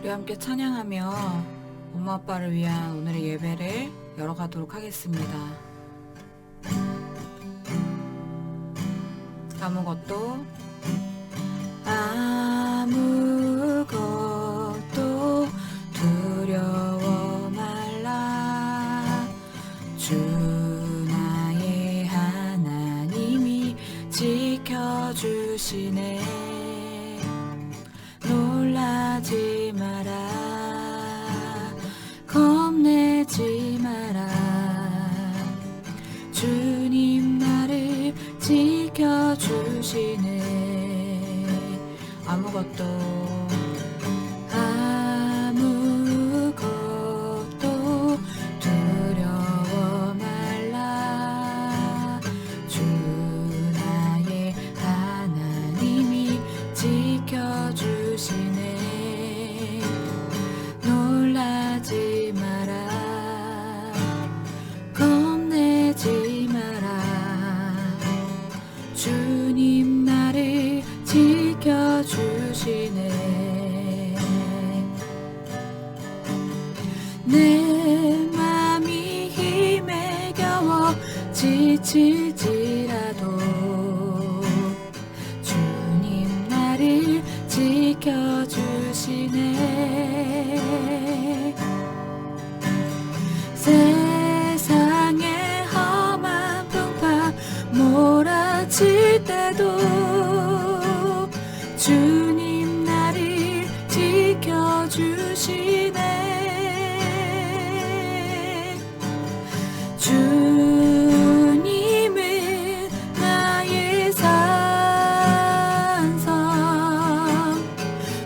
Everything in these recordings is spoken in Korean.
우리 함께 찬양하며 엄마 아빠를 위한 오늘의 예배를 열어가도록 하겠습니다. 아무것도 두려워 말라. 주 나의 하나님이 지켜주시네. 놀라지 마라. 겁내지 마라. 주님 나를 지켜주시네. 아무것도 두려워 말라. 주 나의 하나님이 지켜주시네. 놀라지 마라. 겁내지 마라. 주님 나를 지켜주시네. 내 맘이 힘에 겨워 지칠지라도 주님 나를 지켜주시네. 세상의 험한 풍파 몰아칠 때도 주님 나를 지켜주시네. 주님은 나의 산성,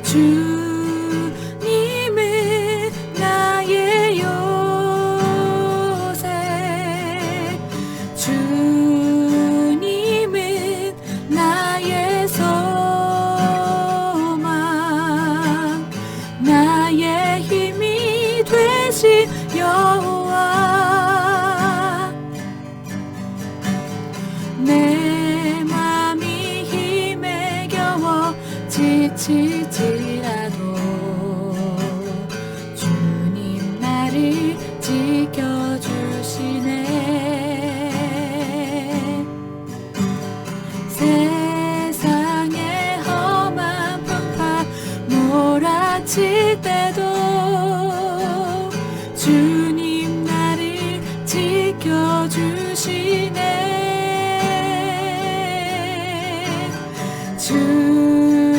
주님은 나의 요새, 주님은 나의 소망, 나의 힘이 되신 여호와. 내 맘이 힘에 겨워 지칠지라도 주님 나를 지켜주시네. 세상의 험한 풍파 몰아칠 때도 주님 나를 지켜주시네.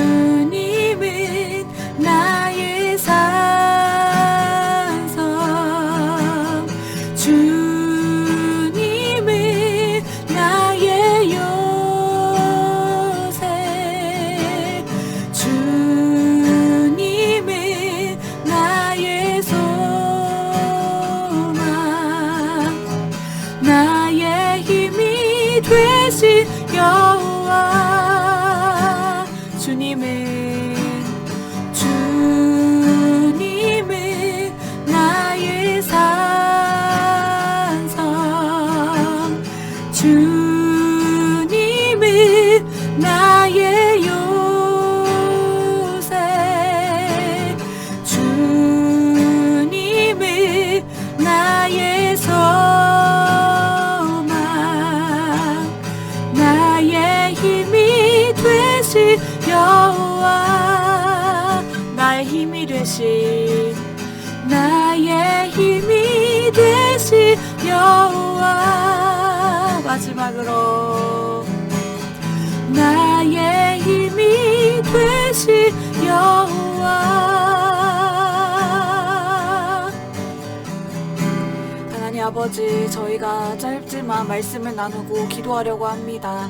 주님은 나의 산성, 주님은 나의 요새, 주님은 나의 소망, 나의 힘이 되신 여호와. 주님은 나의 산성, 주님은 나의 요새, 주님은 나의 소망, 나의 힘이 되신 여호와. 나의 힘이 되신, 나의 힘이 되신 여호와. 마지막으로 나의 힘이 되신 여호와. 하나님 아버지, 저희가 짧지만 말씀을 나누고 기도하려고 합니다.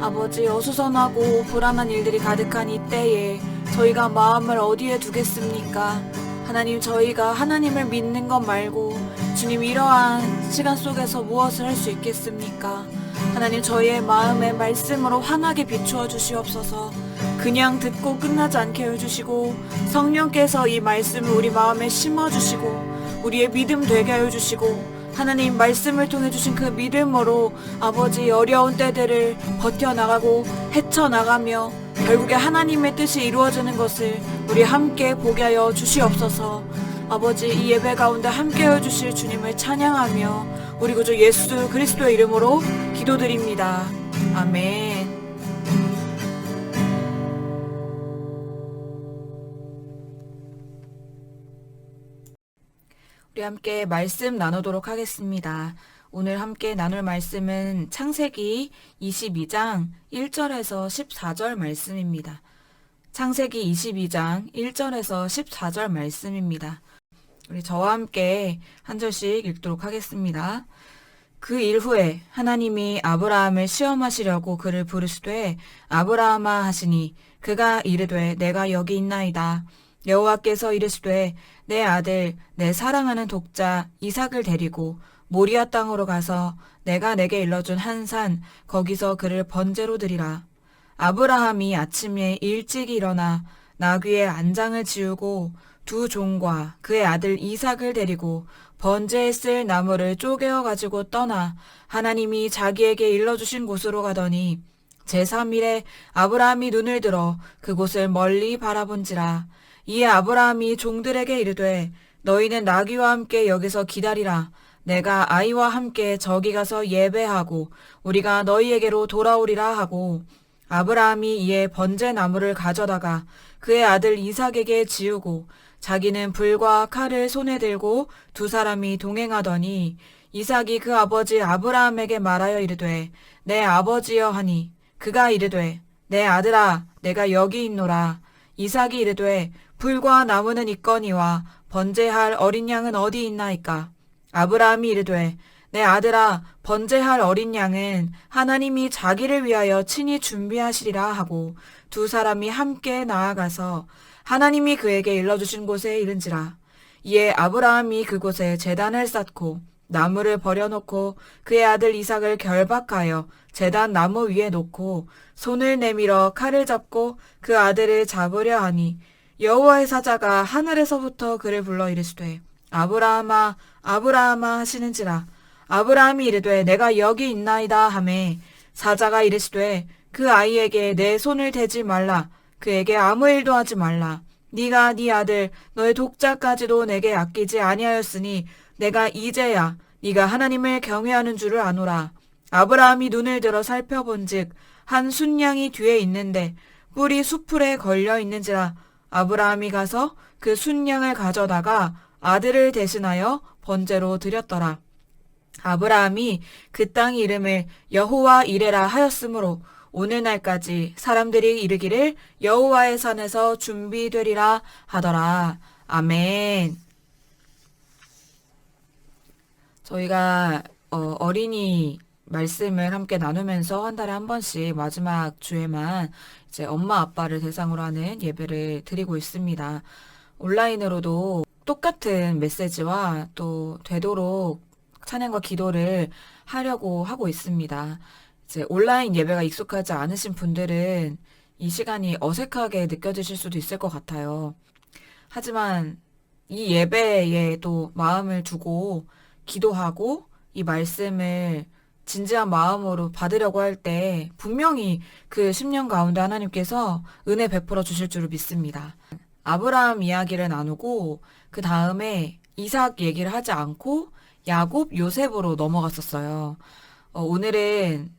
아버지, 어수선하고 불안한 일들이 가득한 이때에 저희가 마음을 어디에 두겠습니까? 하나님, 저희가 하나님을 믿는 것 말고 주님, 이러한 시간 속에서 무엇을 할 수 있겠습니까? 하나님, 저희의 마음에 말씀으로 환하게 비추어 주시옵소서. 그냥 듣고 끝나지 않게 해주시고 성령께서 이 말씀을 우리 마음에 심어주시고 우리의 믿음 되게 하여 주시고 하나님 말씀을 통해 주신 그 믿음으로 아버지 어려운 때들을 버텨나가고 헤쳐나가며 결국에 하나님의 뜻이 이루어지는 것을 우리 함께 보게 하여 주시옵소서. 아버지, 이 예배 가운데 함께하여 주실 주님을 찬양하며 우리 구주 예수 그리스도의 이름으로 기도드립니다. 아멘. 우리 함께 말씀 나누도록 하겠습니다. 오늘 함께 나눌 말씀은 창세기 22장 1절에서 14절 말씀입니다. 창세기 22장 1절에서 14절 말씀입니다. 우리 저와 함께 한 절씩 읽도록 하겠습니다. 그 일 후에 하나님이 아브라함을 시험하시려고 그를 부르시되 아브라함아 하시니 그가 이르되 내가 여기 있나이다. 여호와께서 이르시되 내 아들 내 사랑하는 독자 이삭을 데리고 모리아 땅으로 가서 내가 내게 일러준 한 산 거기서 그를 번제로 드리라. 아브라함이 아침에 일찍 일어나 나귀의 안장을 지우고 두 종과 그의 아들 이삭을 데리고 번제에 쓸 나무를 쪼개어 가지고 떠나 하나님이 자기에게 일러주신 곳으로 가더니 제3일에 아브라함이 눈을 들어 그곳을 멀리 바라본지라. 이에 아브라함이 종들에게 이르되 너희는 나귀와 함께 여기서 기다리라. 내가 아이와 함께 저기 가서 예배하고 우리가 너희에게로 돌아오리라 하고 아브라함이 이에 번제 나무를 가져다가 그의 아들 이삭에게 지우고 자기는 불과 칼을 손에 들고 두 사람이 동행하더니 이삭이 그 아버지 아브라함에게 말하여 이르되 내 아버지여 하니 그가 이르되 내 아들아 내가 여기 있노라. 이삭이 이르되 불과 나무는 있거니와 번제할 어린 양은 어디 있나이까. 아브라함이 이르되 내 아들아 번제할 어린 양은 하나님이 자기를 위하여 친히 준비하시리라 하고 두 사람이 함께 나아가서 하나님이 그에게 일러주신 곳에 이른지라. 이에 아브라함이 그곳에 제단을 쌓고 나무를 버려놓고 그의 아들 이삭을 결박하여 제단 나무 위에 놓고 손을 내밀어 칼을 잡고 그 아들을 잡으려 하니 여호와의 사자가 하늘에서부터 그를 불러 이르시되 아브라함아 아브라함아 하시는지라. 아브라함이 이르되 내가 여기 있나이다 하매 사자가 이르시되 그 아이에게 내 손을 대지 말라. 그에게 아무 일도 하지 말라. 네가 네 아들 너의 독자까지도 내게 아끼지 아니하였으니 내가 이제야 네가 하나님을 경외하는 줄을 아노라. 아브라함이 눈을 들어 살펴본즉 한 순양이 뒤에 있는데 뿔이 수풀에 걸려 있는지라. 아브라함이 가서 그 순양을 가져다가 아들을 대신하여 번제로 드렸더라. 아브라함이 그 땅 이름을 여호와 이레라 하였으므로 오늘날까지 사람들이 이르기를 여호와의 산에서 준비되리라 하더라. 아멘. 저희가 어린이 말씀을 함께 나누면서 한 달에 한 번씩 마지막 주에만 이제 엄마 아빠를 대상으로 하는 예배를 드리고 있습니다. 온라인으로도 똑같은 메시지와 또 되도록 찬양과 기도를 하려고 하고 있습니다. 이제 온라인 예배가 익숙하지 않으신 분들은 이 시간이 어색하게 느껴지실 수도 있을 것 같아요. 하지만 이 예배에 또 마음을 두고 기도하고 이 말씀을 진지한 마음으로 받으려고 할 때 분명히 그 10년 가운데 하나님께서 은혜 베풀어 주실 줄을 믿습니다. 아브라함 이야기를 나누고 그 다음에 이삭 얘기를 하지 않고 야곱, 요셉으로 넘어갔었어요. 오늘은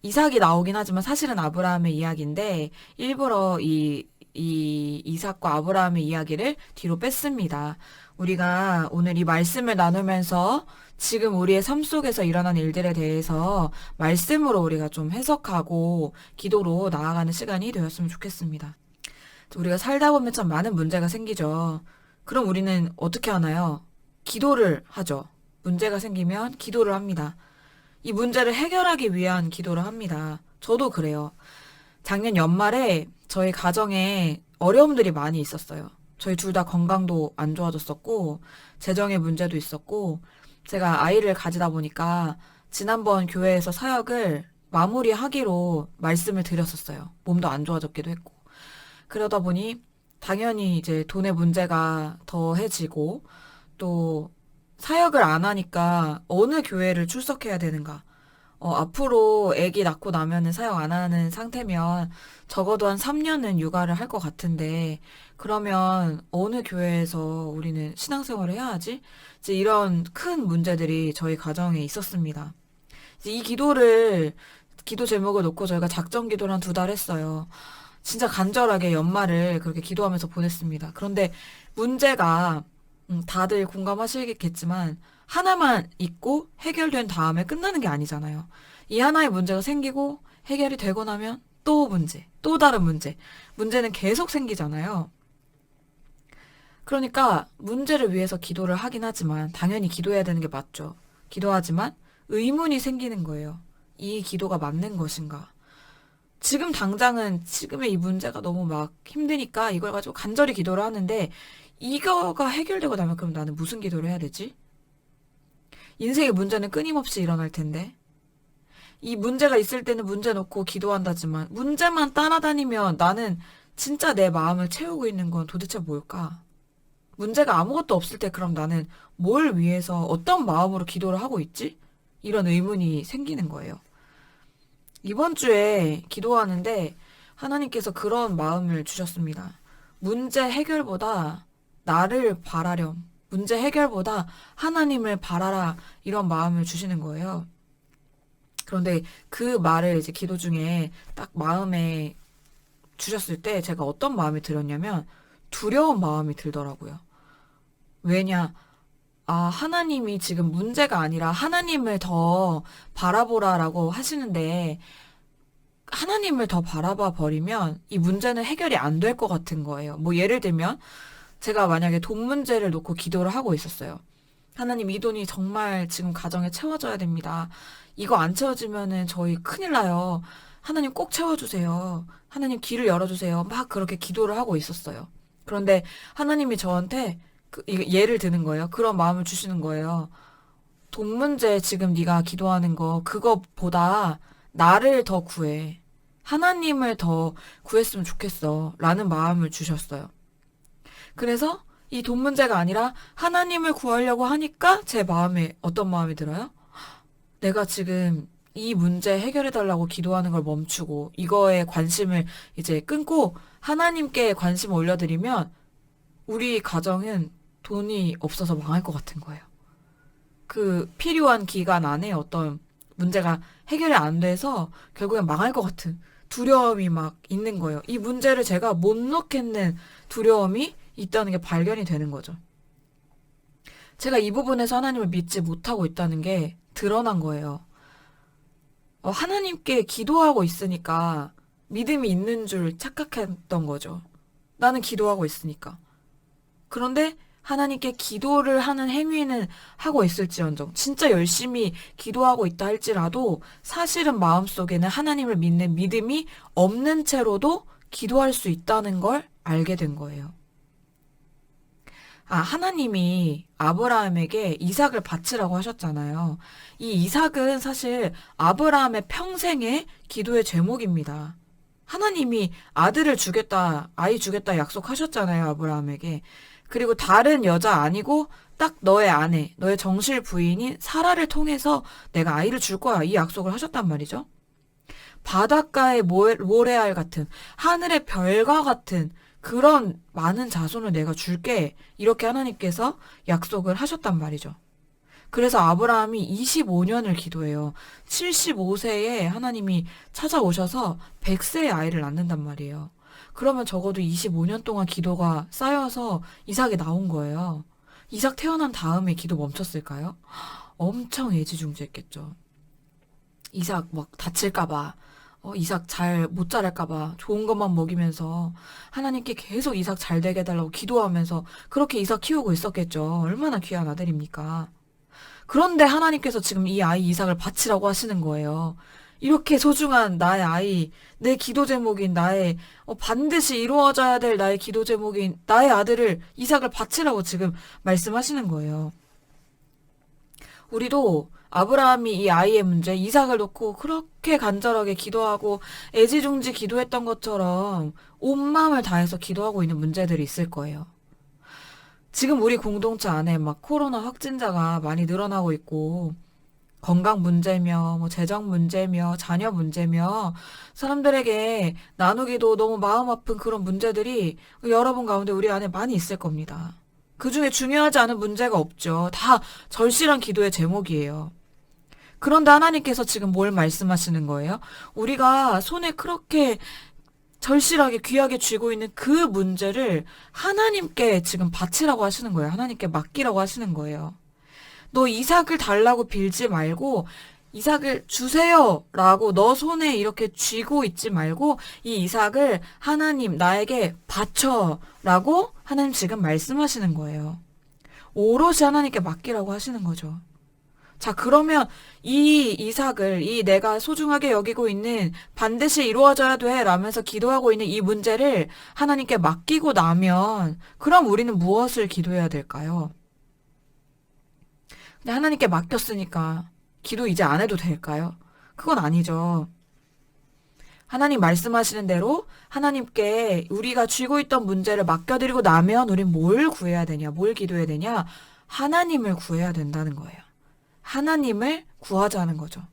이삭이 나오긴 하지만 사실은 아브라함의 이야기인데 일부러 이 이삭과 아브라함의 이야기를 뒤로 뺐습니다. 우리가 오늘 이 말씀을 나누면서 지금 우리의 삶 속에서 일어난 일들에 대해서 말씀으로 우리가 좀 해석하고 기도로 나아가는 시간이 되었으면 좋겠습니다. 우리가 살다 보면 참 많은 문제가 생기죠. 그럼 우리는 어떻게 하나요? 기도를 하죠. 문제가 생기면 기도를 합니다. 이 문제를 해결하기 위한 기도를 합니다. 저도 그래요. 작년 연말에 저희 가정에 어려움들이 많이 있었어요. 저희 둘 다 건강도 안 좋아졌었고 재정의 문제도 있었고 제가 아이를 가지다 보니까 지난번 교회에서 사역을 마무리하기로 말씀을 드렸었어요. 몸도 안 좋아졌기도 했고 그러다 보니 당연히 이제 돈의 문제가 더해지고 또 사역을 안 하니까 어느 교회를 출석해야 되는가 앞으로 아기 낳고 나면은 사역 안 하는 상태면 적어도 한 3년은 육아를 할 것 같은데, 그러면 어느 교회에서 우리는 신앙생활을 해야 하지? 이제 이런 큰 문제들이 저희 가정에 있었습니다. 이제 이 기도 제목을 놓고 저희가 작정 기도를 한 2달 했어요. 진짜 간절하게 연말을 그렇게 기도하면서 보냈습니다. 그런데 문제가, 다들 공감하시겠지만, 하나만 있고 해결된 다음에 끝나는 게 아니잖아요. 이 하나의 문제가 생기고 해결이 되고 나면 또 문제, 또 다른 문제. 문제는 계속 생기잖아요. 그러니까 문제를 위해서 기도를 하긴 하지만, 당연히 기도해야 되는 게 맞죠. 기도하지만 의문이 생기는 거예요. 이 기도가 맞는 것인가? 지금 당장은 지금의 이 문제가 너무 막 힘드니까 이걸 가지고 간절히 기도를 하는데, 이거가 해결되고 나면 그럼 나는 무슨 기도를 해야 되지? 인생의 문제는 끊임없이 일어날 텐데. 이 문제가 있을 때는 문제 놓고 기도한다지만 문제만 따라다니면 나는 진짜 내 마음을 채우고 있는 건 도대체 뭘까? 문제가 아무것도 없을 때 그럼 나는 뭘 위해서 어떤 마음으로 기도를 하고 있지? 이런 의문이 생기는 거예요. 이번 주에 기도하는데 하나님께서 그런 마음을 주셨습니다. 문제 해결보다 나를 바라렴. 문제 해결보다 하나님을 바라라. 이런 마음을 주시는 거예요. 그런데 그 말을 이제 기도 중에 딱 마음에 주셨을 때 제가 어떤 마음이 들었냐면 두려운 마음이 들더라고요. 왜냐? 하나님이 지금 문제가 아니라 하나님을 더 바라보라라고 하시는데, 하나님을 더 바라봐 버리면 이 문제는 해결이 안 될 것 같은 거예요. 뭐 예를 들면 제가 만약에 돈 문제를 놓고 기도를 하고 있었어요. 하나님, 이 돈이 정말 지금 가정에 채워져야 됩니다. 이거 안 채워지면은 저희 큰일 나요. 하나님 꼭 채워주세요. 하나님 길을 열어주세요. 막 그렇게 기도를 하고 있었어요. 그런데 하나님이 저한테 이게 예를 드는 거예요. 그런 마음을 주시는 거예요. 돈 문제 지금 네가 기도하는 거 그거보다 나를 더 구해. 하나님을 더 구했으면 좋겠어. 라는 마음을 주셨어요. 그래서 이 돈 문제가 아니라 하나님을 구하려고 하니까 제 마음에 어떤 마음이 들어요? 내가 지금 이 문제 해결해달라고 기도하는 걸 멈추고 이거에 관심을 이제 끊고 하나님께 관심을 올려드리면 우리 가정은 돈이 없어서 망할 것 같은 거예요. 그 필요한 기간 안에 어떤 문제가 해결이 안 돼서 결국엔 망할 것 같은 두려움이 막 있는 거예요. 이 문제를 제가 못 놓겠는 두려움이 있다는 게 발견이 되는 거죠. 제가 이 부분에서 하나님을 믿지 못하고 있다는 게 드러난 거예요. 하나님께 기도하고 있으니까 믿음이 있는 줄 착각했던 거죠. 나는 기도하고 있으니까. 그런데 하나님께 기도를 하는 행위는 하고 있을지언정, 진짜 열심히 기도하고 있다 할지라도 사실은 마음속에는 하나님을 믿는 믿음이 없는 채로도 기도할 수 있다는 걸 알게 된 거예요. 하나님이 아브라함에게 이삭을 바치라고 하셨잖아요. 이 이삭은 사실 아브라함의 평생의 기도의 제목입니다. 하나님이 아들을 주겠다, 아이 주겠다 약속하셨잖아요, 아브라함에게. 그리고 다른 여자 아니고 딱 너의 아내, 너의 정실 부인인 사라를 통해서 내가 아이를 줄 거야, 이 약속을 하셨단 말이죠. 바닷가의 모래알 같은, 하늘의 별과 같은 그런 많은 자손을 내가 줄게, 이렇게 하나님께서 약속을 하셨단 말이죠. 그래서 아브라함이 25년을 기도해요. 75세에 하나님이 찾아오셔서 100세의 아이를 낳는단 말이에요. 그러면 적어도 25년 동안 기도가 쌓여서 이삭이 나온 거예요. 이삭 태어난 다음에 기도 멈췄을까요? 엄청 애지중지했겠죠. 이삭 막 다칠까봐, 이삭 잘 못 자랄까봐 좋은 것만 먹이면서 하나님께 계속 이삭 잘 되게 해달라고 기도하면서 그렇게 이삭 키우고 있었겠죠. 얼마나 귀한 아들입니까? 그런데 하나님께서 지금 이 아이 이삭을 바치라고 하시는 거예요. 이렇게 소중한 나의 아이, 내 기도 제목인 나의 반드시 이루어져야 될 나의 기도 제목인 나의 아들을 이삭을 바치라고 지금 말씀하시는 거예요. 우리도 아브라함이 이 아이의 문제, 이삭을 놓고 그렇게 간절하게 기도하고 애지중지 기도했던 것처럼 온 마음을 다해서 기도하고 있는 문제들이 있을 거예요. 지금 우리 공동체 안에 막 코로나 확진자가 많이 늘어나고 있고 건강 문제며, 뭐 재정 문제며, 자녀 문제며, 사람들에게 나누기도 너무 마음 아픈 그런 문제들이 여러분 가운데 우리 안에 많이 있을 겁니다. 그 중에 중요하지 않은 문제가 없죠. 다 절실한 기도의 제목이에요. 그런데 하나님께서 지금 뭘 말씀하시는 거예요? 우리가 손에 그렇게 절실하게 귀하게 쥐고 있는 그 문제를 하나님께 지금 바치라고 하시는 거예요. 하나님께 맡기라고 하시는 거예요. 너 이삭을 달라고 빌지 말고 이삭을 주세요 라고 너 손에 이렇게 쥐고 있지 말고 이 이삭을 하나님 나에게 바쳐 라고 하나님 지금 말씀하시는 거예요. 오롯이 하나님께 맡기라고 하시는 거죠. 자, 그러면 이 이삭을, 이 내가 소중하게 여기고 있는 반드시 이루어져야 돼 라면서 기도하고 있는 이 문제를 하나님께 맡기고 나면 그럼 우리는 무엇을 기도해야 될까요? 근데 하나님께 맡겼으니까 기도 이제 안 해도 될까요? 그건 아니죠. 하나님 말씀하시는 대로 하나님께 우리가 쥐고 있던 문제를 맡겨드리고 나면 우린 뭘 구해야 되냐, 뭘 기도해야 되냐? 하나님을 구해야 된다는 거예요. 하나님을 구하자는 거죠.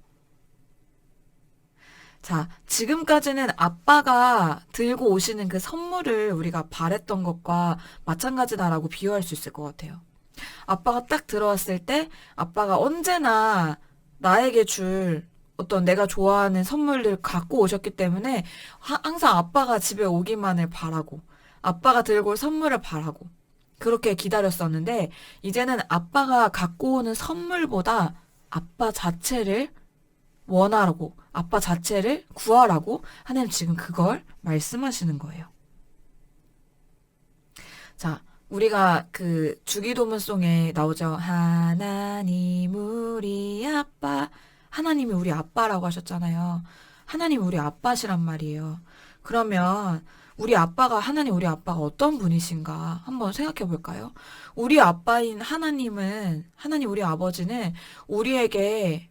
자, 지금까지는 아빠가 들고 오시는 그 선물을 우리가 바랬던 것과 마찬가지다라고 비유할 수 있을 것 같아요. 아빠가 딱 들어왔을 때 아빠가 언제나 나에게 줄 어떤 내가 좋아하는 선물을 갖고 오셨기 때문에 항상 아빠가 집에 오기만을 바라고 아빠가 들고 올 선물을 바라고 그렇게 기다렸었는데 이제는 아빠가 갖고 오는 선물보다 아빠 자체를 원하라고 아빠 자체를 구하라고 하나님 지금 그걸 말씀하시는 거예요. 자, 우리가 그 주기도문송에 나오죠. 하나님 우리 아빠. 하나님이 우리 아빠라고 하셨잖아요. 하나님 우리 아빠시란 말이에요. 그러면 하나님 우리 아빠가 어떤 분이신가 한번 생각해 볼까요? 우리 아빠인 하나님 우리 아버지는 우리에게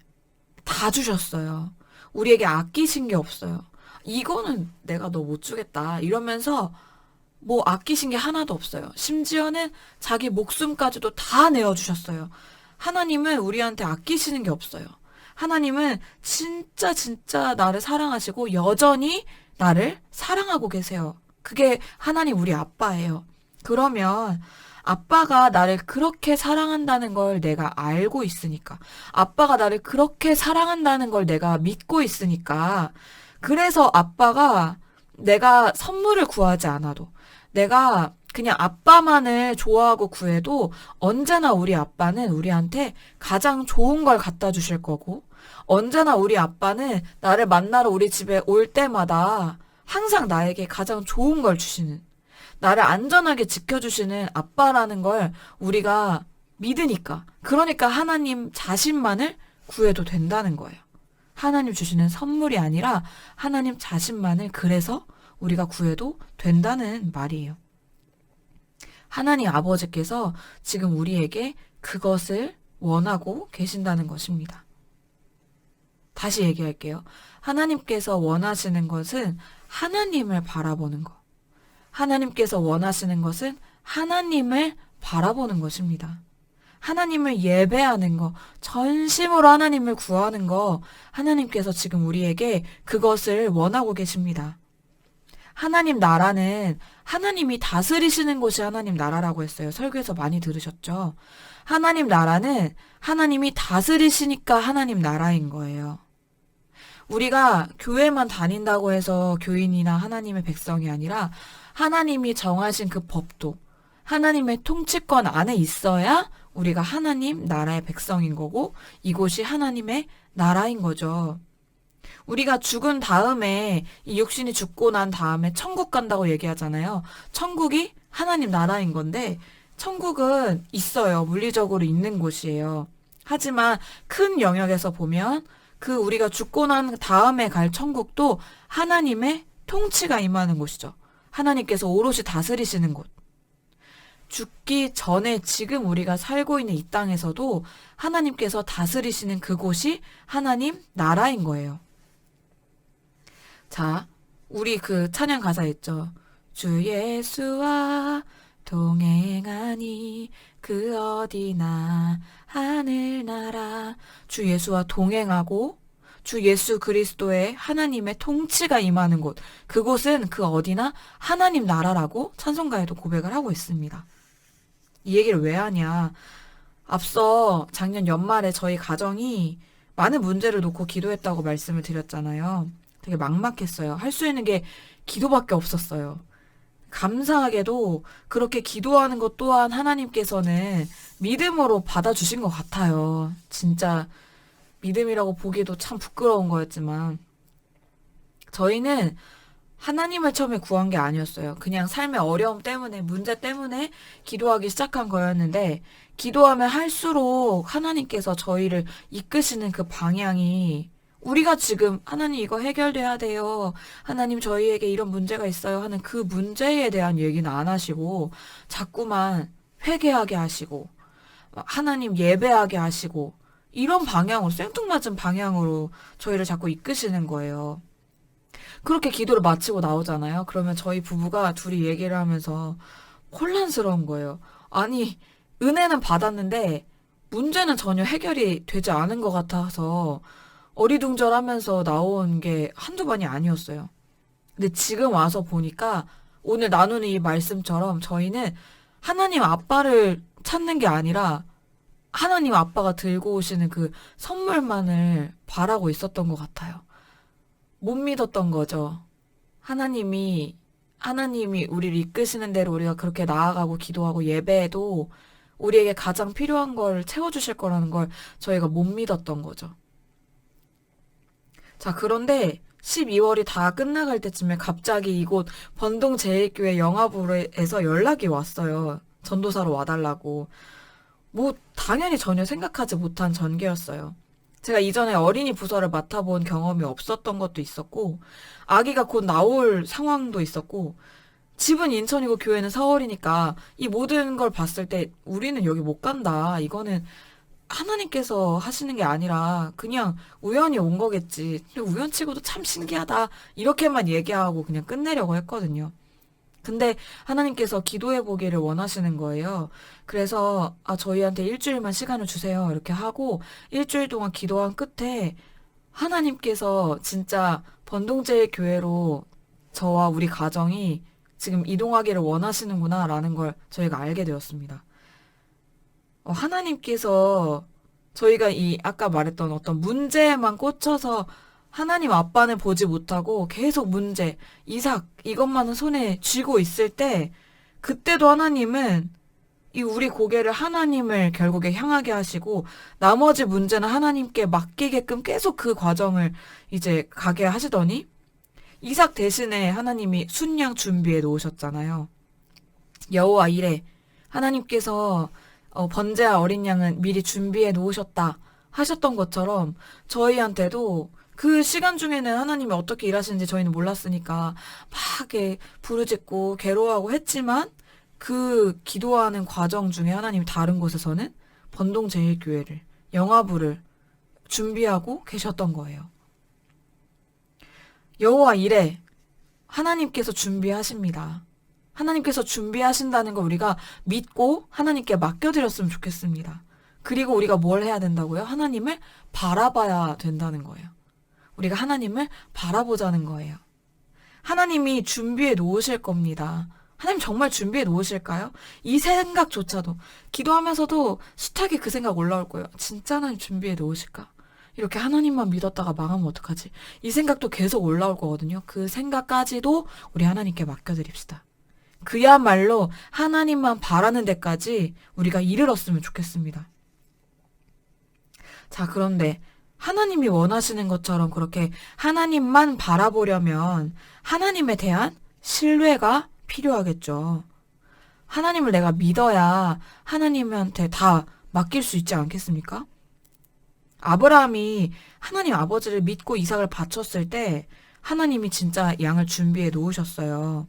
다 주셨어요. 우리에게 아끼신 게 없어요. 이거는 내가 너 못 주겠다. 이러면서 뭐 아끼신 게 하나도 없어요. 심지어는 자기 목숨까지도 다 내어주셨어요. 하나님은 우리한테 아끼시는 게 없어요. 하나님은 진짜 나를 사랑하시고 여전히 나를 사랑하고 계세요. 그게 하나님 우리 아빠예요. 그러면 아빠가 나를 그렇게 사랑한다는 걸 내가 알고 있으니까, 아빠가 나를 그렇게 사랑한다는 걸 내가 믿고 있으니까, 그래서 아빠가 내가 선물을 구하지 않아도, 내가 그냥 아빠만을 좋아하고 구해도 언제나 우리 아빠는 우리한테 가장 좋은 걸 갖다 주실 거고, 언제나 우리 아빠는 나를 만나러 우리 집에 올 때마다 항상 나에게 가장 좋은 걸 주시는, 나를 안전하게 지켜주시는 아빠라는 걸 우리가 믿으니까, 그러니까 하나님 자신만을 구해도 된다는 거예요. 하나님 주시는 선물이 아니라 하나님 자신만을 그래서 우리가 구해도 된다는 말이에요. 하나님 아버지께서 지금 우리에게 그것을 원하고 계신다는 것입니다. 다시 얘기할게요. 하나님께서 원하시는 것은 하나님을 바라보는 것. 하나님께서 원하시는 것은 하나님을 바라보는 것입니다. 하나님을 예배하는 거, 전심으로 하나님을 구하는 거, 하나님께서 지금 우리에게 그것을 원하고 계십니다. 하나님 나라는 하나님이 다스리시는 곳이 하나님 나라라고 했어요. 설교에서 많이 들으셨죠? 하나님 나라는 하나님이 다스리시니까 하나님 나라인 거예요. 우리가 교회만 다닌다고 해서 교인이나 하나님의 백성이 아니라 하나님이 정하신 그 법도 하나님의 통치권 안에 있어야 우리가 하나님 나라의 백성인 거고 이곳이 하나님의 나라인 거죠. 우리가 죽은 다음에 이 육신이 죽고 난 다음에 천국 간다고 얘기하잖아요. 천국이 하나님 나라인 건데 천국은 있어요. 물리적으로 있는 곳이에요. 하지만 큰 영역에서 보면 그 우리가 죽고 난 다음에 갈 천국도 하나님의 통치가 임하는 곳이죠. 하나님께서 오롯이 다스리시는 곳. 죽기 전에 지금 우리가 살고 있는 이 땅에서도 하나님께서 다스리시는 그곳이 하나님 나라인 거예요. 자, 우리 그 찬양 가사 있죠. 주 예수와 동행하니 그 어디나 하늘나라. 주 예수와 동행하고 주 예수 그리스도의 하나님의 통치가 임하는 곳, 그곳은 그 어디나 하나님 나라라고 찬송가에도 고백을 하고 있습니다. 이 얘기를 왜 하냐? 앞서 작년 연말에 저희 가정이 많은 문제를 놓고 기도했다고 말씀을 드렸잖아요. 되게 막막했어요. 할 수 있는 게 기도밖에 없었어요. 감사하게도 그렇게 기도하는 것 또한 하나님께서는 믿음으로 받아주신 것 같아요. 진짜 믿음이라고 보기도 참 부끄러운 거였지만 저희는 하나님을 처음에 구한 게 아니었어요. 그냥 삶의 어려움 때문에, 문제 때문에 기도하기 시작한 거였는데 기도하면 할수록 하나님께서 저희를 이끄시는 그 방향이 우리가 지금 하나님 이거 해결돼야 돼요. 하나님 저희에게 이런 문제가 있어요 하는 그 문제에 대한 얘기는 안 하시고 자꾸만 회개하게 하시고 하나님 예배하게 하시고 이런 방향으로 생뚱맞은 방향으로 저희를 자꾸 이끄시는 거예요. 그렇게 기도를 마치고 나오잖아요. 그러면 저희 부부가 둘이 얘기를 하면서 혼란스러운 거예요. 아니, 은혜는 받았는데 문제는 전혀 해결이 되지 않은 것 같아서 어리둥절하면서 나온 게 한두 번이 아니었어요. 근데 지금 와서 보니까 오늘 나누는 이 말씀처럼 저희는 하나님 아빠를 찾는 게 아니라 하나님 아빠가 들고 오시는 그 선물만을 바라고 있었던 것 같아요. 못 믿었던 거죠. 하나님이 우리를 이끄시는 대로 우리가 그렇게 나아가고 기도하고 예배해도 우리에게 가장 필요한 걸 채워주실 거라는 걸 저희가 못 믿었던 거죠. 자, 그런데 12월이 다 끝나갈 때쯤에 갑자기 이곳 번동제일교회 영화부에서 연락이 왔어요. 전도사로 와달라고. 뭐 당연히 전혀 생각하지 못한 전개였어요. 제가 이전에 어린이 부서를 맡아본 경험이 없었던 것도 있었고 아기가 곧 나올 상황도 있었고 집은 인천이고 교회는 서울이니까 이 모든 걸 봤을 때 우리는 여기 못 간다. 이거는 하나님께서 하시는 게 아니라 그냥 우연히 온 거겠지. 근데 우연치고도 참 신기하다. 이렇게만 얘기하고 그냥 끝내려고 했거든요. 근데 하나님께서 기도해 보기를 원하시는 거예요. 그래서 저희한테 일주일만 시간을 주세요. 이렇게 하고 일주일 동안 기도한 끝에 하나님께서 진짜 번동제일교회로 저와 우리 가정이 지금 이동하기를 원하시는구나라는 걸 저희가 알게 되었습니다. 하나님께서 저희가 이 아까 말했던 어떤 문제에만 꽂혀서 하나님 아빠는 보지 못하고 계속 문제, 이삭 이것만은 손에 쥐고 있을 때 그때도 하나님은 이 우리 고개를 하나님을 결국에 향하게 하시고 나머지 문제는 하나님께 맡기게끔 계속 그 과정을 이제 가게 하시더니 이삭 대신에 하나님이 순양 준비해 놓으셨잖아요. 여호와 이레 하나님께서 번제와 어린 양은 미리 준비해 놓으셨다 하셨던 것처럼 저희한테도 그 시간 중에는 하나님이 어떻게 일하시는지 저희는 몰랐으니까 막 부르짖고 괴로워하고 했지만 그 기도하는 과정 중에 하나님이 다른 곳에서는 번동제일교회를 영화부를 준비하고 계셨던 거예요. 여호와 이레 하나님께서 준비하십니다. 하나님께서 준비하신다는 걸 우리가 믿고 하나님께 맡겨드렸으면 좋겠습니다. 그리고 우리가 뭘 해야 된다고요? 하나님을 바라봐야 된다는 거예요. 우리가 하나님을 바라보자는 거예요. 하나님이 준비해 놓으실 겁니다. 하나님 정말 준비해 놓으실까요? 이 생각조차도 기도하면서도 숱하게 그 생각 올라올 거예요. 진짜 하나님 준비해 놓으실까? 이렇게 하나님만 믿었다가 망하면 어떡하지? 이 생각도 계속 올라올 거거든요. 그 생각까지도 우리 하나님께 맡겨드립시다. 그야말로 하나님만 바라는 데까지 우리가 이르렀으면 좋겠습니다. 자, 그런데 하나님이 원하시는 것처럼 그렇게 하나님만 바라보려면 하나님에 대한 신뢰가 필요하겠죠. 하나님을 내가 믿어야 하나님한테 다 맡길 수 있지 않겠습니까? 아브라함이 하나님 아버지를 믿고 이삭을 바쳤을 때 하나님이 진짜 양을 준비해 놓으셨어요.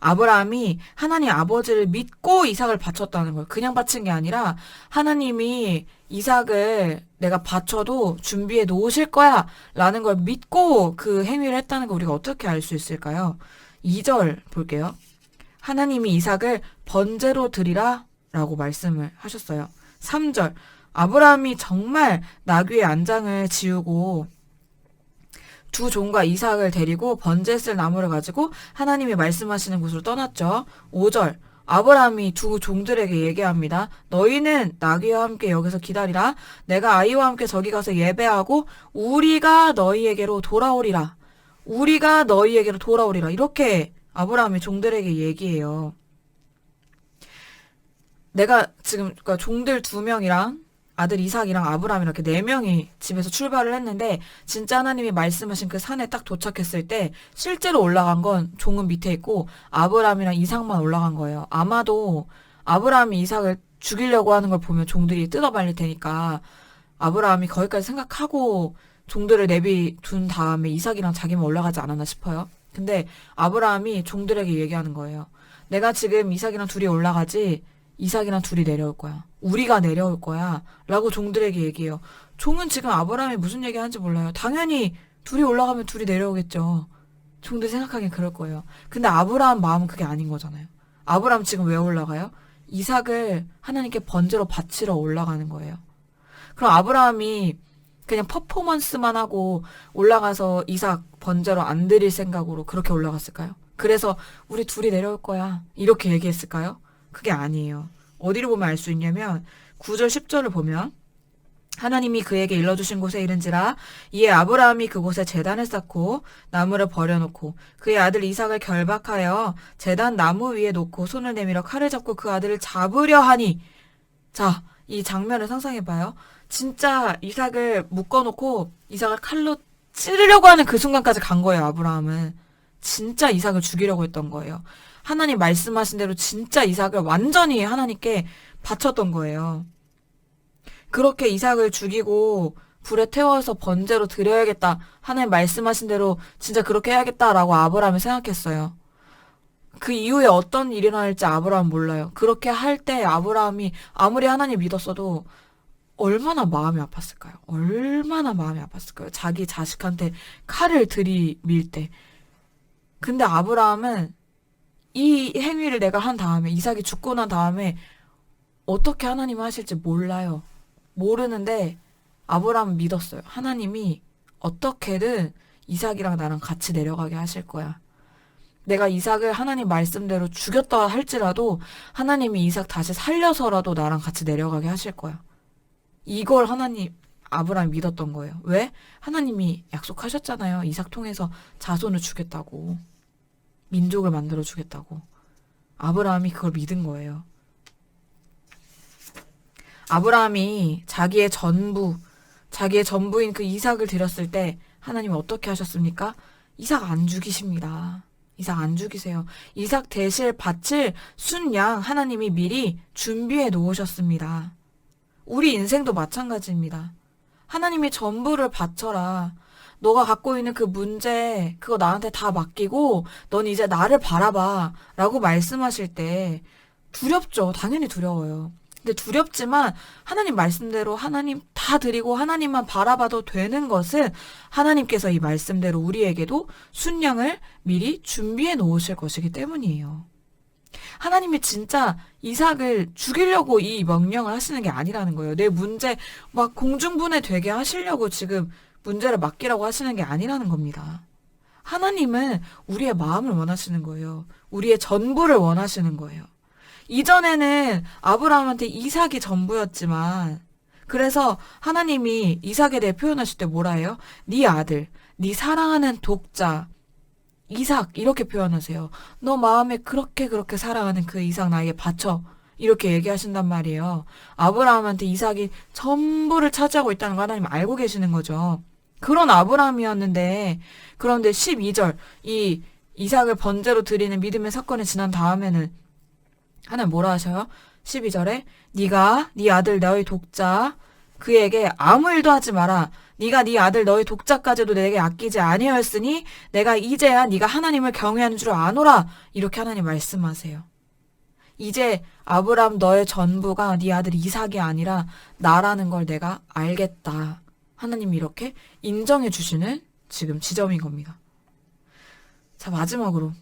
아브라함이 하나님 아버지를 믿고 이삭을 바쳤다는 거예요. 그냥 바친 게 아니라 하나님이 이삭을 내가 바쳐도 준비해 놓으실 거야 라는 걸 믿고 그 행위를 했다는 걸 우리가 어떻게 알 수 있을까요? 2절 볼게요. 하나님이 이삭을 번제로 드리라 라고 말씀을 하셨어요. 3절 아브라함이 정말 나귀의 안장을 지우고 두 종과 이삭을 데리고 번제 쓸 나무를 가지고 하나님이 말씀하시는 곳으로 떠났죠. 5절 아브라함이 두 종들에게 얘기합니다. 너희는 나귀와 함께 여기서 기다리라. 내가 아이와 함께 저기 가서 예배하고 우리가 너희에게로 돌아오리라. 우리가 너희에게로 돌아오리라. 이렇게 아브라함이 종들에게 얘기해요. 내가 지금 그러니까 종들 2명이랑 아들 이삭이랑 아브라함 이렇게 4명이 집에서 출발을 했는데 진짜 하나님이 말씀하신 그 산에 딱 도착했을 때 실제로 올라간 건 종은 밑에 있고 아브라함이랑 이삭만 올라간 거예요. 아마도 아브라함이 이삭을 죽이려고 하는 걸 보면 종들이 뜯어말릴 테니까 아브라함이 거기까지 생각하고 종들을 내비둔 다음에 이삭이랑 자기만 올라가지 않았나 싶어요. 근데 아브라함이 종들에게 얘기하는 거예요. 내가 지금 이삭이랑 둘이 올라가지 이삭이랑 둘이 내려올 거야. 우리가 내려올 거야. 라고 종들에게 얘기해요. 종은 지금 아브라함이 무슨 얘기하는지 몰라요. 당연히 둘이 올라가면 둘이 내려오겠죠. 종들 생각하기엔 그럴 거예요. 근데 아브라함 마음은 그게 아닌 거잖아요. 아브라함 지금 왜 올라가요? 이삭을 하나님께 번제로 바치러 올라가는 거예요. 그럼 아브라함이 그냥 퍼포먼스만 하고 올라가서 이삭 번제로 안 드릴 생각으로 그렇게 올라갔을까요? 그래서 우리 둘이 내려올 거야. 이렇게 얘기했을까요? 그게 아니에요. 어디를 보면 알 수 있냐면 9절 10절을 보면 하나님이 그에게 일러주신 곳에 이른지라 이에 아브라함이 그곳에 제단을 쌓고 나무를 버려놓고 그의 아들 이삭을 결박하여 제단 나무 위에 놓고 손을 내밀어 칼을 잡고 그 아들을 잡으려 하니 자, 이 장면을 상상해봐요. 진짜 이삭을 묶어놓고 이삭을 칼로 찌르려고 하는 그 순간까지 간 거예요. 아브라함은 진짜 이삭을 죽이려고 했던 거예요. 하나님 말씀하신 대로 진짜 이삭을 완전히 하나님께 바쳤던 거예요. 그렇게 이삭을 죽이고 불에 태워서 번제로 드려야겠다. 하나님 말씀하신 대로 진짜 그렇게 해야겠다라고 아브라함이 생각했어요. 그 이후에 어떤 일이 일어날지 아브라함은 몰라요. 그렇게 할 때 아브라함이 아무리 하나님 믿었어도 얼마나 마음이 아팠을까요? 얼마나 마음이 아팠을까요? 자기 자식한테 칼을 들이밀 때. 근데 아브라함은 이 행위를 내가 한 다음에 이삭이 죽고 난 다음에 어떻게 하나님이 하실지 몰라요. 모르는데 아브라함은 믿었어요. 하나님이 어떻게든 이삭이랑 나랑 같이 내려가게 하실 거야. 내가 이삭을 하나님 말씀대로 죽였다 할지라도 하나님이 이삭 다시 살려서라도 나랑 같이 내려가게 하실 거야. 이걸 아브라함이 믿었던 거예요. 왜? 하나님이 약속하셨잖아요. 이삭 통해서 자손을 주겠다고. 민족을 만들어 주겠다고. 아브라함이 그걸 믿은 거예요. 아브라함이 자기의 전부인 그 이삭을 드렸을 때 하나님이 어떻게 하셨습니까? 이삭 안 죽이십니다. 이삭 안 죽이세요. 이삭 대실 바칠 순양 하나님이 미리 준비해 놓으셨습니다. 우리 인생도 마찬가지입니다. 하나님이 전부를 바쳐라. 너가 갖고 있는 그 문제, 그거 나한테 다 맡기고 넌 이제 나를 바라봐 라고 말씀하실 때 두렵죠. 당연히 두려워요. 근데 두렵지만 하나님 말씀대로 하나님 다 드리고 하나님만 바라봐도 되는 것은 하나님께서 이 말씀대로 우리에게도 순양을 미리 준비해 놓으실 것이기 때문이에요. 하나님이 진짜 이삭을 죽이려고 이 명령을 하시는 게 아니라는 거예요. 내 문제 막 공중분해 되게 하시려고 지금 문제를 맡기라고 하시는 게 아니라는 겁니다. 하나님은 우리의 마음을 원하시는 거예요. 우리의 전부를 원하시는 거예요. 이전에는 아브라함한테 이삭이 전부였지만 그래서 하나님이 이삭에 대해 표현하실 때 뭐라 해요? 네 아들, 네 사랑하는 독자 이삭 이렇게 표현하세요. 너 마음에 그렇게 사랑하는 그 이삭 나에게 바쳐. 이렇게 얘기하신단 말이에요. 아브라함한테 이삭이 전부를 차지하고 있다는 거 하나님 알고 계시는 거죠. 그런 아브라함이었는데 그런데 12절 이 이삭을 번제로 드리는 믿음의 사건이 지난 다음에는 하나님 뭐라 하셔요? 12절에 네가 네 아들 너의 독자 그에게 아무 일도 하지 마라. 네가 네 아들 너의 독자까지도 내게 아끼지 아니하였으니 내가 이제야 네가 하나님을 경외하는 줄 아노라. 이렇게 하나님 말씀하세요. 이제 아브라함 너의 전부가 네 아들 이삭이 아니라 나라는 걸 내가 알겠다. 하나님이 이렇게 인정해 주시는 지금 지점인 겁니다. 자, 마지막으로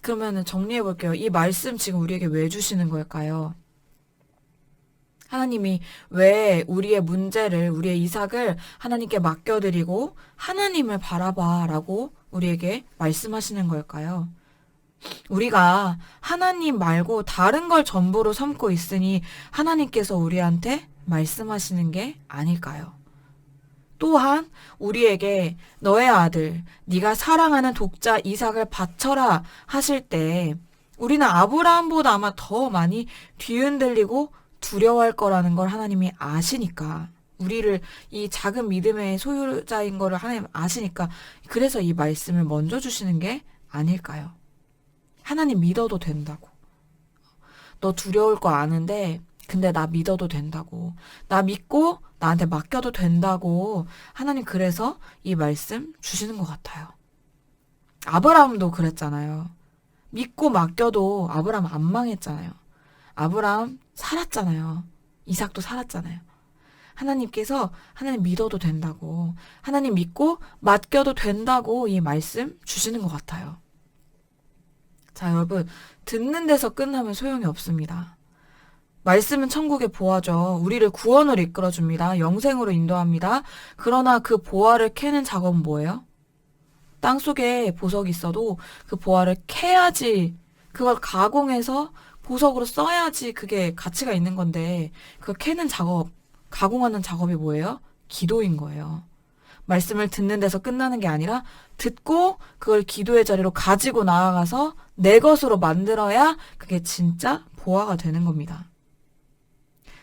그러면은 정리해 볼게요. 이 말씀 지금 우리에게 왜 주시는 걸까요? 하나님이 왜 우리의 문제를, 우리의 이삭을 하나님께 맡겨드리고 하나님을 바라봐 라고 우리에게 말씀하시는 걸까요? 우리가 하나님 말고 다른 걸 전부로 삼고 있으니 하나님께서 우리한테 말씀하시는 게 아닐까요? 또한 우리에게 너의 아들, 네가 사랑하는 독자 이삭을 바쳐라 하실 때 우리는 아브라함보다 아마 더 많이 뒤흔들리고 두려워할 거라는 걸 하나님이 아시니까, 우리를 이 작은 믿음의 소유자인 거를 하나님 아시니까 그래서 이 말씀을 먼저 주시는 게 아닐까요? 하나님 믿어도 된다고. 너 두려울 거 아는데 근데 나 믿어도 된다고. 나 믿고 나한테 맡겨도 된다고. 하나님 그래서 이 말씀 주시는 것 같아요. 아브라함도 그랬잖아요. 믿고 맡겨도 아브라함 안 망했잖아요. 아브라함 살았잖아요. 이삭도 살았잖아요. 하나님께서 하나님 믿어도 된다고, 하나님 믿고 맡겨도 된다고 이 말씀 주시는 것 같아요. 자, 여러분, 듣는 데서 끝나면 소용이 없습니다. 말씀은 천국의 보화죠. 우리를 구원으로 이끌어줍니다. 영생으로 인도합니다. 그러나 그 보화를 캐는 작업은 뭐예요? 땅속에 보석이 있어도 그 보화를 캐야지, 그걸 가공해서 보석으로 써야지 그게 가치가 있는 건데, 그걸 캐는 작업, 가공하는 작업이 뭐예요? 기도인 거예요. 말씀을 듣는 데서 끝나는 게 아니라 듣고 그걸 기도의 자리로 가지고 나아가서 내 것으로 만들어야 그게 진짜 보화가 되는 겁니다.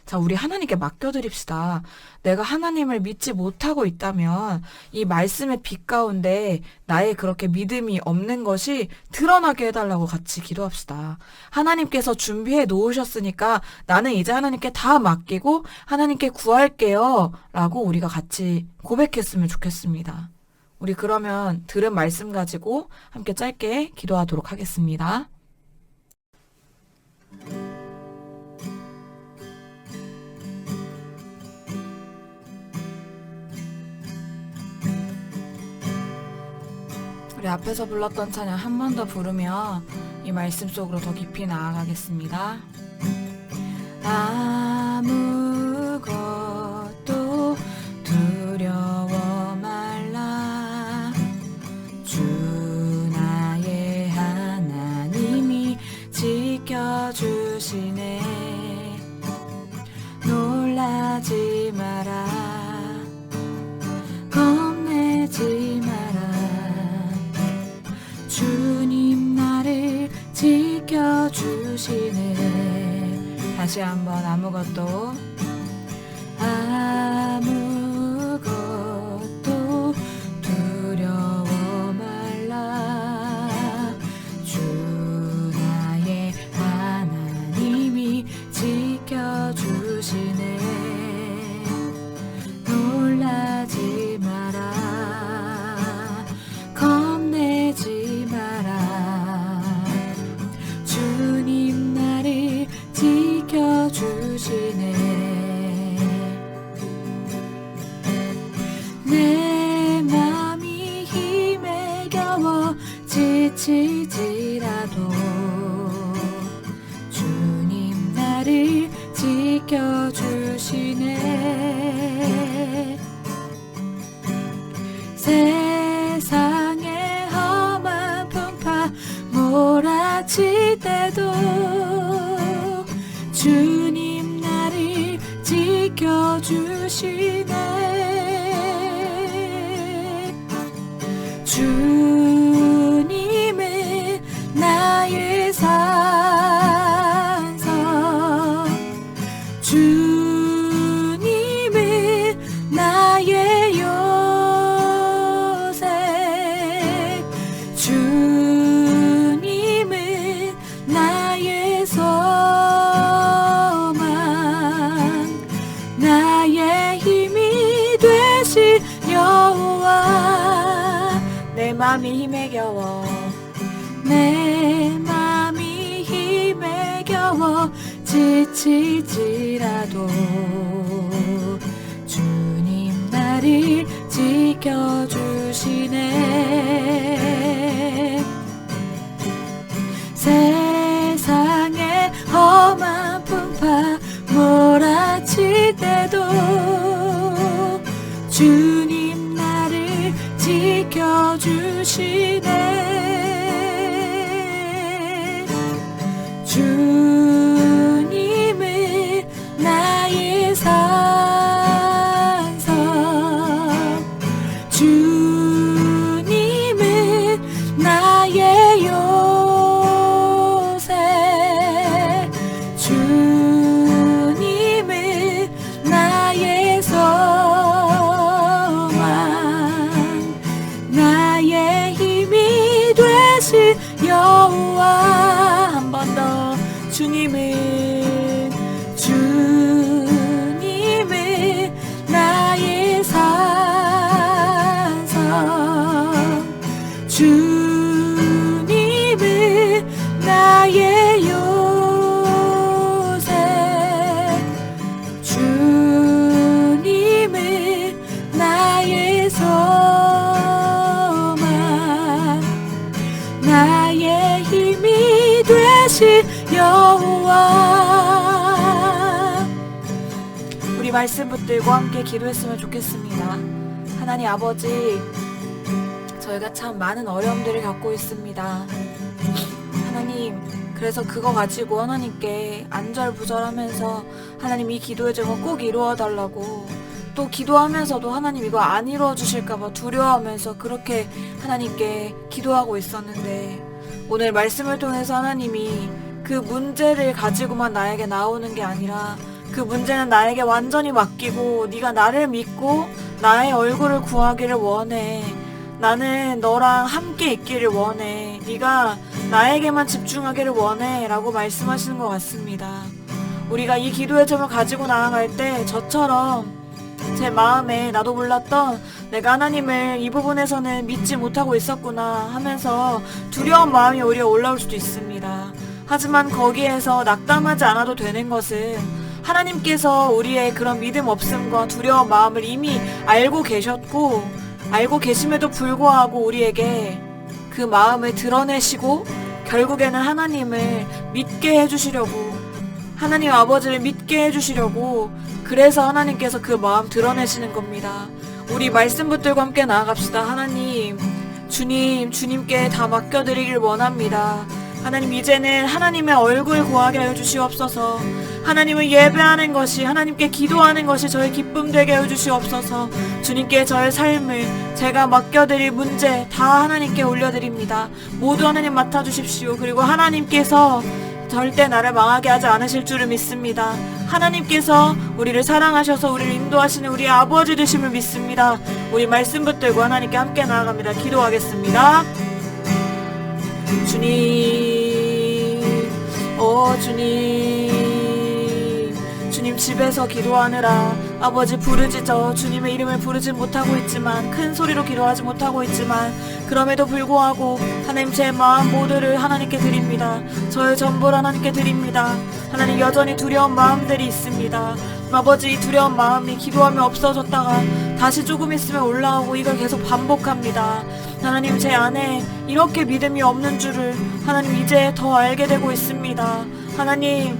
자, 우리 하나님께 맡겨드립시다. 내가 하나님을 믿지 못하고 있다면 이 말씀의 빛 가운데 나의 그렇게 믿음이 없는 것이 드러나게 해달라고 같이 기도합시다. 하나님께서 준비해 놓으셨으니까 나는 이제 하나님께 다 맡기고 하나님께 구할게요 라고 우리가 같이 고백했으면 좋겠습니다. 우리 그러면 들은 말씀 가지고 함께 짧게 기도하도록 하겠습니다. 우리 앞에서 불렀던 찬양 한 번 더 부르며 이 말씀 속으로 더 깊이 나아가겠습니다. 아무것도 두려워 말라. 주 나의 하나님이 지켜주시네. 놀라지 마라. 겁내지 마라. 주님 나를 지켜주시네. 다시 한번 아무것도 두려워 말라. 주 나의 하나님이 지켜주시네. 놀라지 마라. 겁내지 마라. 주님 나를 지켜주시네. 내 맘이 힘에 겨워 지치지라도 주님 나를 지켜주시네. 세상의 험한 풍파 몰아칠 때도 주님 나를 지켜주시네. 주님은 나의 산성, 주님은 나의 요새, 주님은 나의 소망, 나의 힘이 되신 여호와. 내 맘이 힘에 겨워, 내 맘이 힘에 겨워 지치지라도 주님 나를 지켜주시네. 주님 나를 지켜주시네. 주님은 나의 산성, 주님은 나의 요새, 주님은 나의 소망, 나의 힘이 되신 여호와. 한 번 더. 주님은 나의 산성, 주님은 나의 요새, 주님은 나의 소망, 나의 힘이 되신 여호와. 우리 말씀 붙들고 함께 기도했으면 좋겠습니다. 하나님 아버지, 저희가 참 많은 어려움들을 겪고 있습니다. 하나님, 그래서 그거 가지고 하나님께 안절부절하면서 하나님 이 기도의 제목 꼭 이루어달라고, 또 기도하면서도 하나님 이거 안 이루어 주실까봐 두려워하면서 그렇게 하나님께 기도하고 있었는데, 오늘 말씀을 통해서 하나님이 그 문제를 가지고만 나에게 나오는 게 아니라 그 문제는 나에게 완전히 맡기고 네가 나를 믿고 나의 얼굴을 구하기를 원해. 나는 너랑 함께 있기를 원해. 네가 나에게만 집중하기를 원해 라고 말씀하시는 것 같습니다. 우리가 이 기도의 점을 가지고 나아갈 때 저처럼 제 마음에 나도 몰랐던 내가 하나님을 이 부분에서는 믿지 못하고 있었구나 하면서 두려운 마음이 오히려 올라올 수도 있습니다. 하지만 거기에서 낙담하지 않아도 되는 것은 하나님께서 우리의 그런 믿음 없음과 두려운 마음을 이미 알고 계셨고, 알고 계심에도 불구하고 우리에게 그 마음을 드러내시고 결국에는 하나님을 믿게 해주시려고, 하나님 아버지를 믿게 해주시려고, 그래서 하나님께서 그 마음 드러내시는 겁니다. 우리 말씀 붙들고 함께 나아갑시다. 하나님, 주님께 다 맡겨드리길 원합니다. 하나님, 이제는 하나님의 얼굴 구하게 하여 주시옵소서. 하나님을 예배하는 것이, 하나님께 기도하는 것이 저의 기쁨 되게 하여 주시옵소서. 주님께 저의 삶을, 제가 맡겨드릴 문제 다 하나님께 올려드립니다. 모두 하나님 맡아주십시오. 그리고 하나님께서 절대 나를 망하게 하지 않으실 줄을 믿습니다. 하나님께서 우리를 사랑하셔서 우리를 인도하시는 우리 아버지 되심을 믿습니다. 우리 말씀 붙들고 하나님께 함께 나아갑니다. 기도하겠습니다. 주님, 주님 집에서 기도하느라 아버지 부르짖어 주님의 이름을 부르지 못하고 있지만, 큰 소리로 기도하지 못하고 있지만, 그럼에도 불구하고 하나님 제 마음 모두를 하나님께 드립니다. 저의 전부를 하나님께 드립니다. 하나님, 여전히 두려운 마음들이 있습니다. 아버지, 이 두려운 마음이 기도하면 없어졌다가 다시 조금 있으면 올라오고 이걸 계속 반복합니다. 하나님, 제 안에 이렇게 믿음이 없는 줄을 하나님 이제 더 알게 되고 있습니다. 하나님,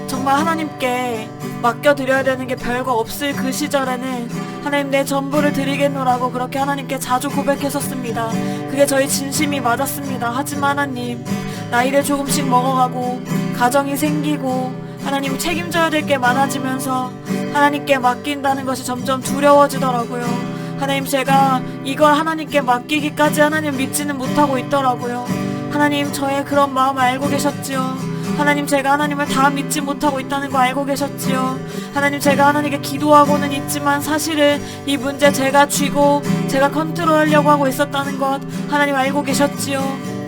정말 하나님께 맡겨드려야 되는 게 별거 없을 그 시절에는 하나님 내 전부를 드리겠노라고 그렇게 하나님께 자주 고백했었습니다. 그게 저희 진심이 맞았습니다. 하지만 하나님, 나이를 조금씩 먹어가고 가정이 생기고 하나님 책임져야 될 게 많아지면서 하나님께 맡긴다는 것이 점점 두려워지더라고요. 하나님, 제가 이걸 하나님께 맡기기까지 하나님 믿지는 못하고 있더라고요. 하나님, 저의 그런 마음을 알고 계셨지요. 하나님, 제가 하나님을 다 믿지 못하고 있다는 거 알고 계셨지요. 하나님, 제가 하나님께 기도하고는 있지만 사실은 이 문제 제가 쥐고 제가 컨트롤하려고 하고 있었다는 것 하나님 알고 계셨지요.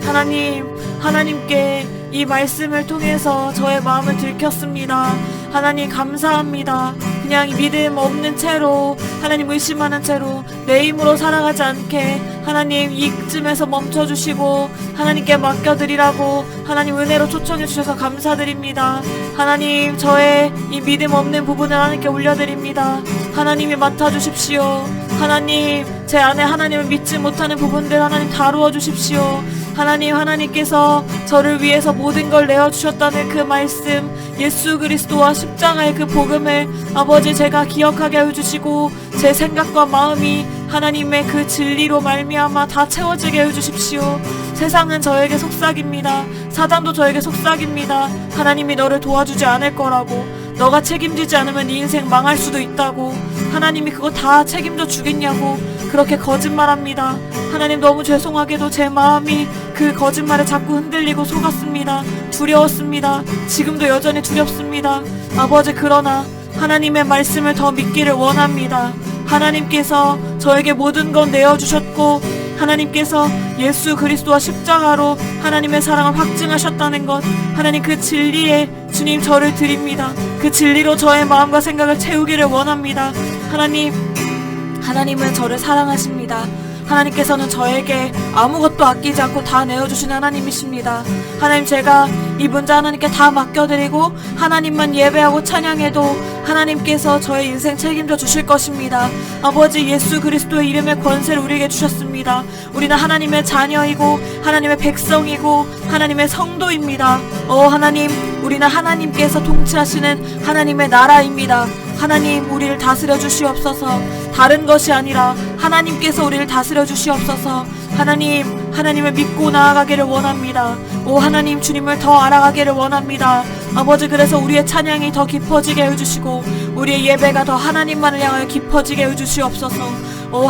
하나님, 하나님께 이 말씀을 통해서 저의 마음을 들켰습니다. 하나님, 감사합니다. 그냥 믿음 없는 채로, 하나님 의심하는 채로 내 힘으로 살아가지 않게 하나님 이쯤에서 멈춰주시고 하나님께 맡겨드리라고 하나님 은혜로 초청해 주셔서 감사드립니다. 하나님, 저의 이 믿음 없는 부분을 하나님께 올려드립니다. 하나님이 맡아주십시오. 하나님, 제 안에 하나님을 믿지 못하는 부분들 하나님 다루어 주십시오. 하나님, 하나님께서 저를 위해서 모든 걸 내어주셨다는 그 말씀, 예수 그리스도와 십자가의 그 복음을 아버지 제가 기억하게 해주시고 제 생각과 마음이 하나님의 그 진리로 말미암아 다 채워지게 해주십시오. 세상은 저에게 속삭입니다. 사단도 저에게 속삭입니다. 하나님이 너를 도와주지 않을 거라고, 너가 책임지지 않으면 네 인생 망할 수도 있다고, 하나님이 그거 다 책임져 주겠냐고 그렇게 거짓말합니다. 하나님, 너무 죄송하게도 제 마음이 그 거짓말에 자꾸 흔들리고 속았습니다. 두려웠습니다. 지금도 여전히 두렵습니다. 아버지, 그러나 하나님의 말씀을 더 믿기를 원합니다. 하나님께서 저에게 모든 건 내어주셨고 하나님께서 예수 그리스도와 십자가로 하나님의 사랑을 확증하셨다는 것, 하나님 그 진리에 주님 저를 드립니다. 그 진리로 저의 마음과 생각을 채우기를 원합니다. 하나님은 저를 사랑하십니다. 하나님께서는 저에게 아무것도 아끼지 않고 다 내어주시는 하나님이십니다. 하나님, 제가 이 문제 하나님께 다 맡겨드리고 하나님만 예배하고 찬양해도 하나님께서 저의 인생 책임져 주실 것입니다. 아버지, 예수 그리스도의 이름의 권세를 우리에게 주셨습니다. 우리는 하나님의 자녀이고 하나님의 백성이고 하나님의 성도입니다. 하나님, 우리는 하나님께서 통치하시는 하나님의 나라입니다. 하나님, 우리를 다스려 주시옵소서. 다른 것이 아니라 하나님께서 우리를 다스려 주시옵소서. 하나님을 믿고 나아가기를 원합니다. 하나님, 주님을 더 알아가기를 원합니다. 아버지, 그래서 우리의 찬양이 더 깊어지게 해주시고 우리의 예배가 더 하나님만을 향하여 깊어지게 해주시옵소서.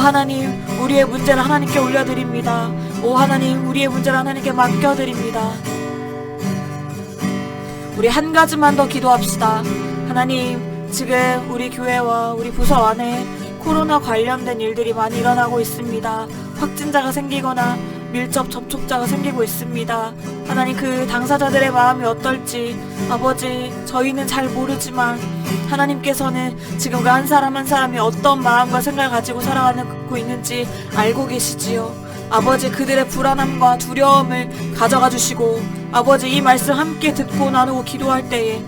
하나님, 우리의 문제를 하나님께 올려드립니다. 하나님, 우리의 문제를 하나님께 맡겨드립니다. 우리 한 가지만 더 기도합시다. 하나님, 지금 우리 교회와 우리 부서 안에 코로나 관련된 일들이 많이 일어나고 있습니다. 확진자가 생기거나 밀접 접촉자가 생기고 있습니다. 하나님, 그 당사자들의 마음이 어떨지 아버지 저희는 잘 모르지만 하나님께서는 지금 그 한 사람 한 사람이 어떤 마음과 생각을 가지고 살아가고 있는지 알고 계시지요. 아버지, 그들의 불안함과 두려움을 가져가 주시고 아버지, 이 말씀 함께 듣고 나누고 기도할 때에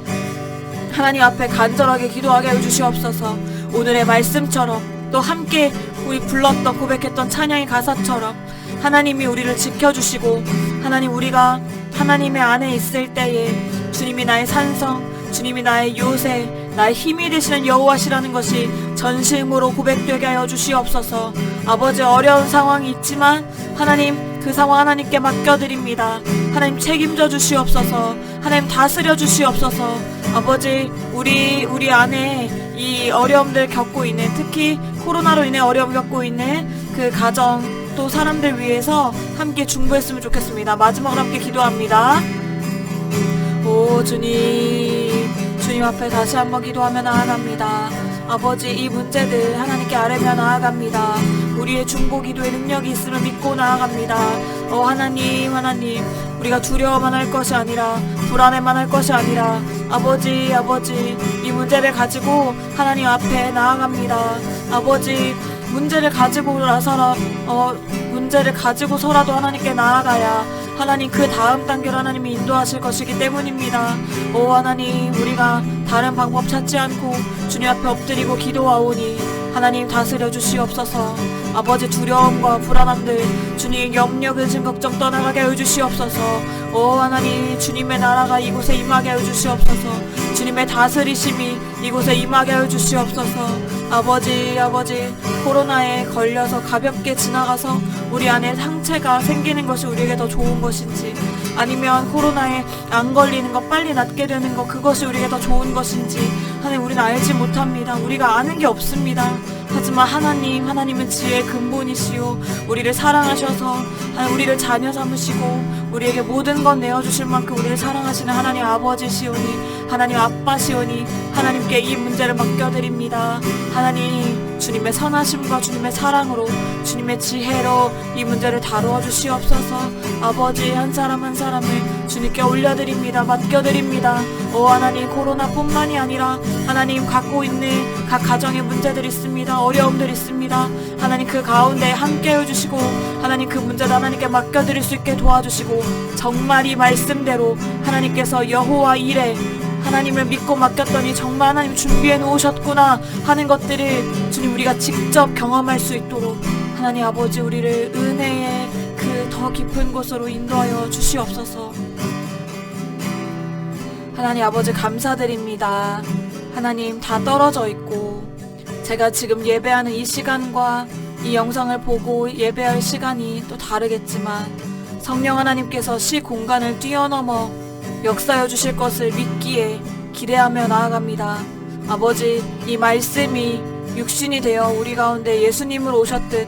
하나님 앞에 간절하게 기도하게 해주시옵소서. 오늘의 말씀처럼 또 함께 우리 불렀던 고백했던 찬양의 가사처럼 하나님이 우리를 지켜주시고 하나님, 우리가 하나님의 안에 있을 때에 주님이 나의 산성, 주님이 나의 요새, 나의 힘이 되시는 여호와시라는 것이 전심으로 고백되게 하여 주시옵소서. 아버지, 어려운 상황이 있지만 하나님, 그 상황 하나님께 맡겨드립니다. 하나님, 책임져 주시옵소서. 하나님, 다스려 주시옵소서. 아버지, 우리 안에 이 어려움들 겪고 있는, 특히 코로나로 인해 어려움 겪고 있는 그 가정 또 사람들 위해서 함께 중보했으면 좋겠습니다. 마지막으로 함께 기도합니다. 주님 앞에 다시 한번 기도하며 나아갑니다. 아버지, 이 문제들 하나님께 아뢰며 나아갑니다. 우리의 중보 기도의 능력이 있음을 믿고 나아갑니다. 하나님, 우리가 두려워만 할 것이 아니라 불안해만 할 것이 아니라 아버지, 이 문제를 가지고 하나님 앞에 나아갑니다. 아버지, 문제를 가지고서라도 하나님께 나아가야 하나님 그 다음 단계로 하나님이 인도하실 것이기 때문입니다. 하나님, 우리가 다른 방법 찾지 않고 주님 앞에 엎드리고 기도하오니 하나님 다스려 주시옵소서. 아버지, 두려움과 불안함들 주님 염려 근심 걱정 떠나가게 해주시옵소서. 하나님, 주님의 나라가 이곳에 임하게 해주시옵소서. 주님의 다스리심이 이곳에 임하게 해주시옵소서. 아버지, 코로나에 걸려서 가볍게 지나가서 우리 안에 상처가 생기는 것이 우리에게 더 좋은 것인지, 아니면 코로나에 안 걸리는 것, 빨리 낫게 되는 것, 그것이 우리에게 더 좋은 것인지 하나님, 우리는 알지 못합니다. 우리가 아는 게 없습니다. 하지만 하나님은 지혜의 근본이시오. 우리를 사랑하셔서 우리를 자녀 삼으시고 우리에게 모든 것 내어주실 만큼 우리를 사랑하시는 하나님 아버지시오니, 하나님 아빠시오니 하나님께 이 문제를 맡겨드립니다. 하나님, 주님의 선하심과 주님의 사랑으로, 주님의 지혜로 이 문제를 다루어 주시옵소서. 아버지, 한 사람 한 사람을 주님께 올려드립니다. 맡겨드립니다. 하나님, 코로나뿐만이 아니라 하나님 갖고 있는 각 가정의 문제들이 있습니다. 어려움들이 있습니다. 하나님, 그 가운데 함께 해주시고 하나님, 그 문제도 하나님께 맡겨드릴 수 있게 도와주시고, 정말 이 말씀대로 하나님께서 여호와 이레, 하나님을 믿고 맡겼더니 정말 하나님 준비해 놓으셨구나 하는 것들을 주님, 우리가 직접 경험할 수 있도록 하나님 아버지, 우리를 은혜의 그 더 깊은 곳으로 인도하여 주시옵소서. 하나님 아버지 감사드립니다. 하나님 다 떨어져 있고 제가 지금 예배하는 이 시간과 이 영상을 보고 예배할 시간이 또 다르겠지만 성령 하나님께서 시 공간을 뛰어넘어 역사여 주실 것을 믿기에 기대하며 나아갑니다. 아버지, 이 말씀이 육신이 되어 우리 가운데 예수님으로 오셨듯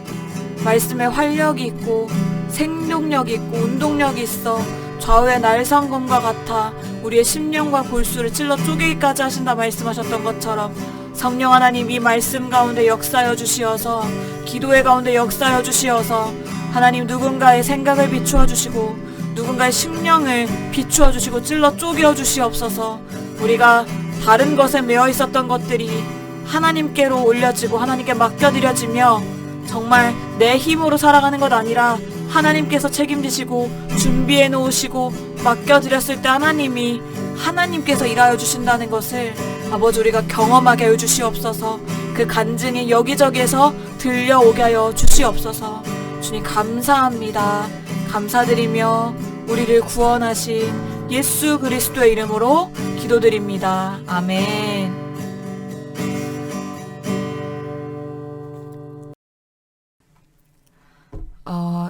말씀에 활력이 있고 생동력이 있고 운동력이 있어 좌우의 날상검과 같아 우리의 심령과 골수를 찔러 쪼개기까지 하신다 말씀하셨던 것처럼 성령 하나님 이 말씀 가운데 역사여 주시어서 기도의 가운데 역사여 주시어서 하나님 누군가의 생각을 비추어 주시고 누군가의 심령을 비추어 주시고 찔러 쪼개어 주시옵소서. 우리가 다른 것에 매여 있었던 것들이 하나님께로 올려지고 하나님께 맡겨드려지며 정말 내 힘으로 살아가는 것 아니라 하나님께서 책임지시고 준비해 놓으시고 맡겨드렸을 때 하나님께서 일하여 주신다는 것을 아버지 우리가 경험하게 하여 주시옵소서. 그 간증이 여기저기에서 들려오게 하여 주시옵소서. 주님 감사합니다. 감사드리며 우리를 구원하신 예수 그리스도의 이름으로 기도드립니다. 아멘.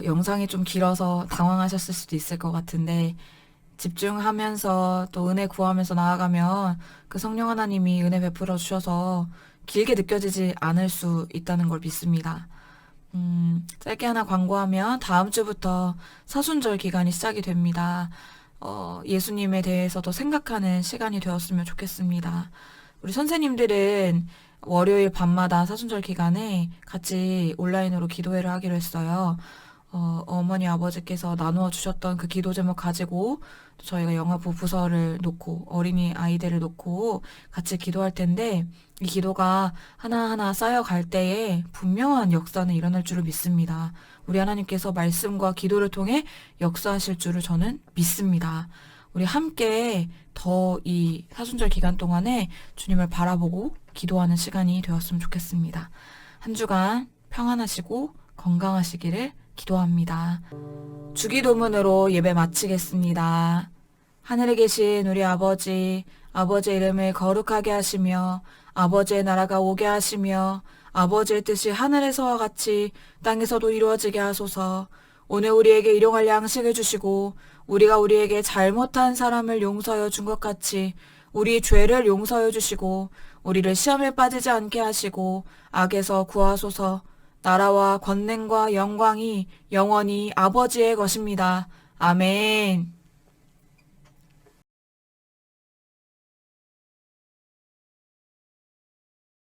영상이 좀 길어서 당황하셨을 수도 있을 것 같은데 집중하면서 또 은혜 구하면서 나아가면 그 성령 하나님이 은혜 베풀어 주셔서 길게 느껴지지 않을 수 있다는 걸 믿습니다. 짧게 하나 광고하면 다음 주부터 사순절 기간이 시작이 됩니다. 예수님에 대해서 더 생각하는 시간이 되었으면 좋겠습니다. 우리 선생님들은 월요일 밤마다 사순절 기간에 같이 온라인으로 기도회를 하기로 했어요. 어머니 아버지께서 나누어 주셨던 그 기도 제목 가지고 저희가 영화부 부서를 놓고 어린이 아이들을 놓고 같이 기도할 텐데 이 기도가 하나하나 쌓여갈 때에 분명한 역사는 일어날 줄을 믿습니다. 우리 하나님께서 말씀과 기도를 통해 역사하실 줄을 저는 믿습니다. 우리 함께 더 이 사순절 기간 동안에 주님을 바라보고 기도하는 시간이 되었으면 좋겠습니다. 한 주간 평안하시고 건강하시기를 기도합니다. 주기도문으로 예배 마치겠습니다. 하늘에 계신 우리 아버지, 아버지의 이름을 거룩하게 하시며 아버지의 나라가 오게 하시며 아버지의 뜻이 하늘에서와 같이 땅에서도 이루어지게 하소서. 오늘 우리에게 일용할 양식을 주시고 우리가 우리에게 잘못한 사람을 용서하여 준 것 같이 우리 죄를 용서하여 주시고 우리를 시험에 빠지지 않게 하시고 악에서 구하소서. 나라와 권능과 영광이 영원히 아버지의 것입니다. 아멘.